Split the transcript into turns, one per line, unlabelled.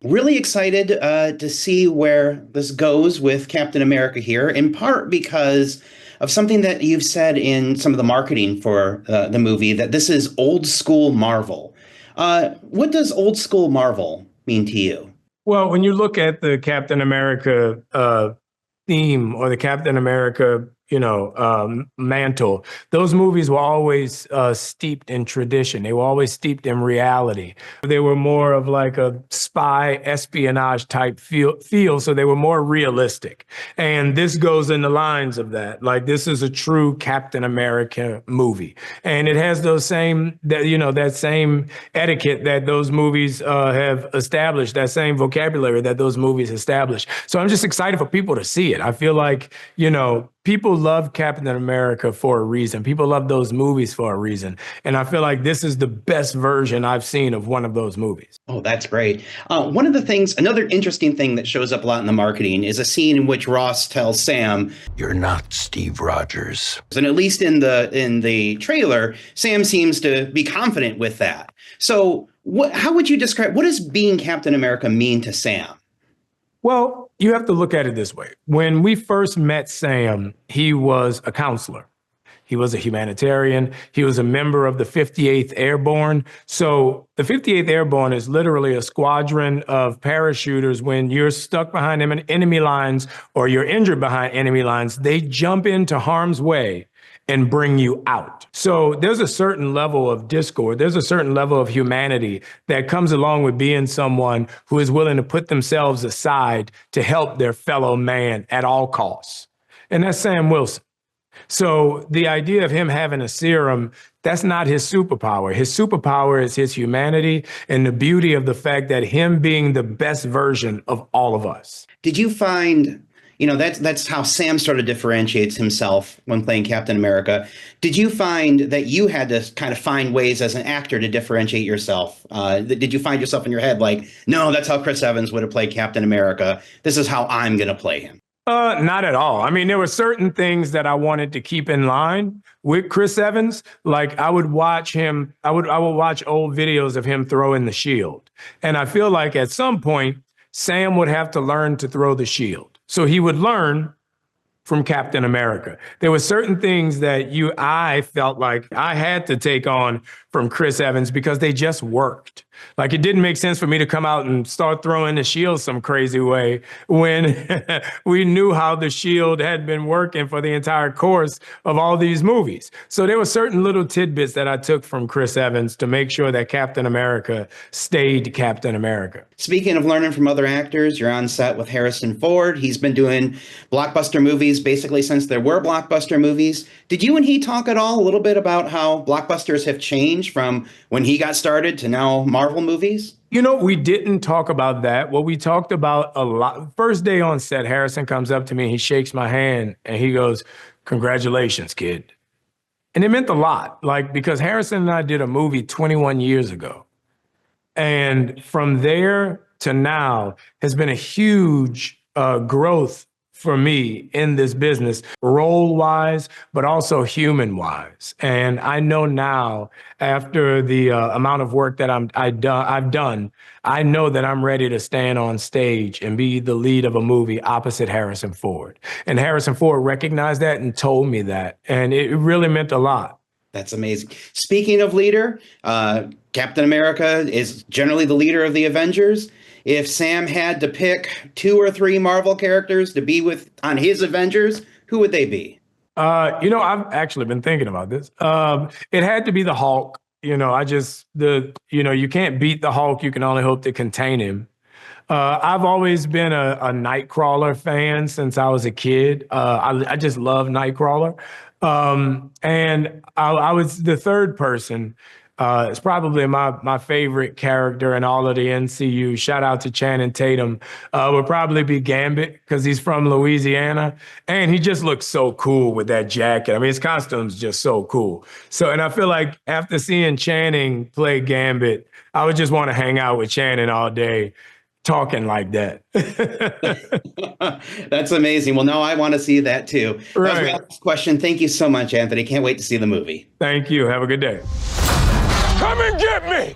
Really excited to see where this goes with Captain America here, in part because of something that you've said in some of the marketing for the movie, that this is old school Marvel. What does old school Marvel mean to you?
Well, when you look at the Captain America theme or the Captain America, mantle, those movies were always steeped in tradition. They were always steeped in reality. They were more of like a spy espionage type feel, so they were more realistic. And this goes in the lines of that. Like, this is a true Captain America movie, and it has that same etiquette that those movies have established, that same vocabulary that those movies established. So I'm just excited for people to see it. I feel like, people love Captain America for a reason. People love those movies for a reason. And I feel like this is the best version I've seen of one of those movies.
Oh, that's great. One of the things, another interesting thing that shows up a lot in the marketing is a scene in which Ross tells Sam,
"You're not Steve Rogers."
and at least in the trailer, Sam seems to be confident with that. So how would you describe, what does being Captain America mean to Sam?
Well, you have to look at it this way. When we first met Sam, he was a counselor. He was a humanitarian. He was a member of the 58th Airborne. So the 58th Airborne is literally a squadron of parachuters. When you're stuck behind enemy lines or you're injured behind enemy lines, they jump into harm's way and bring you out. So there's a certain level of discord, there's a certain level of humanity that comes along with being someone who is willing to put themselves aside to help their fellow man at all costs. And that's Sam Wilson. So the idea of him having a serum, that's not his superpower. His superpower is his humanity and the beauty of the fact that him being the best version of all of us.
Did you find, that's how Sam sort of differentiates himself when playing Captain America. Did you find that you had to kind of find ways as an actor to differentiate yourself? Did you find yourself in your head like, no, that's how Chris Evans would have played Captain America. This is how I'm going to play him?
Not at all. I mean, there were certain things that I wanted to keep in line with Chris Evans. Like, I would watch him, I would watch old videos of him throwing the shield. And I feel like at some point, Sam would have to learn to throw the shield. So he would learn from Captain America. There were certain things that I felt like I had to take on from Chris Evans because they just worked. Like, it didn't make sense for me to come out and start throwing the shield some crazy way when we knew how the shield had been working for the entire course of all these movies. So there were certain little tidbits that I took from Chris Evans to make sure that Captain America stayed Captain America.
Speaking of learning from other actors, you're on set with Harrison Ford. He's been doing blockbuster movies basically since there were blockbuster movies. Did you and he talk at all a little bit about how blockbusters have changed from when he got started to now Marvel movies?
We didn't talk about that. What we talked about a lot, first day on set, Harrison comes up to me, he shakes my hand and he goes, "Congratulations, kid." And it meant a lot, because Harrison and I did a movie 21 years ago. And from there to now has been a huge growth for me in this business, role-wise, but also human-wise. And I know now, after the amount of work that I've done, I know that I'm ready to stand on stage and be the lead of a movie opposite Harrison Ford. And Harrison Ford recognized that and told me that, and it really meant a lot.
That's amazing. Speaking of leader, Captain America is generally the leader of the Avengers. If Sam had to pick 2 or 3 Marvel characters to be with on his Avengers, who would they be?
I've actually been thinking about this. It had to be the Hulk. You can't beat the Hulk. You can only hope to contain him. I've always been a Nightcrawler fan since I was a kid. I just love Nightcrawler. And I was the third person. It's probably my favorite character in all of the NCU. Shout out to Channing Tatum. Would probably be Gambit because he's from Louisiana. And he just looks so cool with that jacket. I mean, his costume's just so cool. So, and I feel like after seeing Channing play Gambit, I would just want to hang out with Channing all day talking like that.
That's amazing. Well, no, I want to see that too.
Right.
That was my last question. Thank you so much, Anthony. Can't wait to see the movie.
Thank you. Have a good day.
Come and get me!